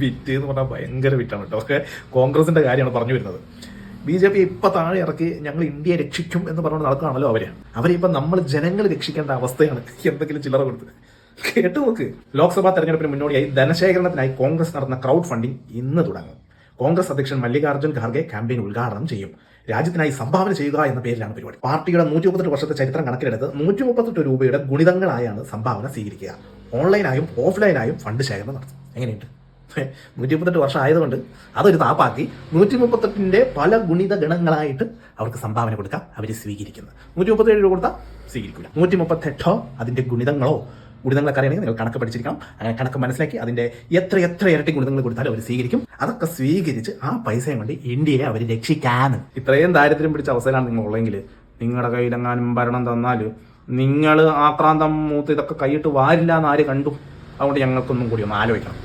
വിറ്റ് എന്ന് പറഞ്ഞാൽ ഭയങ്കര വിറ്റാണ് കേട്ടോ. ഒക്കെ കോൺഗ്രസിന്റെ കാര്യമാണ് പറഞ്ഞു വരുന്നത്. BJP ഇപ്പൊ താഴെ ഇറക്കി ഞങ്ങൾ ഇന്ത്യയെ രക്ഷിക്കും എന്ന് പറഞ്ഞുകൊണ്ട് നടക്കുകയാണല്ലോ അവരിപ്പം നമ്മൾ ജനങ്ങൾ രക്ഷിക്കേണ്ട അവസ്ഥയാണ് എന്തെങ്കിലും ചില്ലറ കൊടുത്ത്. കേട്ടു നോക്ക്. ലോക്സഭാ തെരഞ്ഞെടുപ്പിന് മുന്നോടിയായി ധനശേഖരണത്തിനായി കോൺഗ്രസ് നടന്ന ക്രൗഡ് ഫണ്ടിംഗ് ഇന്ന് തുടങ്ങും. കോൺഗ്രസ് അധ്യക്ഷൻ മല്ലികാർജ്ജുൻ ഖാർഗെ ക്യാമ്പയിൻ ഉദ്ഘാടനം ചെയ്യും. രാജ്യത്തിനായി സംഭാവന ചെയ്യുക എന്ന പേരിലാണ് പരിപാടി. പാർട്ടിയുടെ 138 വർഷത്തെ ചരിത്രം കണക്കിലെടുത്ത് 138 രൂപയുടെ ഗുണിതങ്ങളായാണ് സംഭാവന സ്വീകരിക്കുക. ഓൺലൈനായും ഓഫ്ലൈനായും ഫണ്ട് ശേഖരണം നടത്തും. എങ്ങനെയുണ്ട്? 138 വർഷം ആയതുകൊണ്ട് അതൊരു താപ്പാക്കി 138ന്റെ പല ഗുണിത ഗണങ്ങളായിട്ട് അവർക്ക് സംഭാവന കൊടുക്കാം. അവർ സ്വീകരിക്കുന്നത് 137 രൂപ കൊടുത്താൽ സ്വീകരിക്കില്ല. 138 അതിന്റെ ഗുണിതങ്ങളൊക്കെ അറിയണമെങ്കിൽ നിങ്ങൾ കണക്ക് പഠിച്ചിരിക്കണം. കണക്ക് മനസ്സിലാക്കി അതിന്റെ എത്ര ഇരട്ടി ഗുണിതങ്ങൾ കൊടുത്താലും അവർ സ്വീകരിക്കും. അതൊക്കെ സ്വീകരിച്ച് ആ പൈസയും കൊണ്ട് ഇന്ത്യയെ അവർ രക്ഷിക്കാന്ന്. ഇത്രയും ദാരിദ്ര്യം പിടിച്ച അവസ്ഥയിലാണ് നിങ്ങൾ ഉള്ളെങ്കിൽ നിങ്ങളുടെ കയ്യിലെങ്ങാനും ഭരണം തന്നാൽ നിങ്ങൾ ആക്രാന്തം മൂത്ത് ഇതൊക്കെ കൈയിട്ട് വാരില്ല എന്ന് ആര് കണ്ടു? അതുകൊണ്ട് ഞങ്ങൾക്കൊന്നും കൂടി ഒന്ന് ആലോചിക്കണം.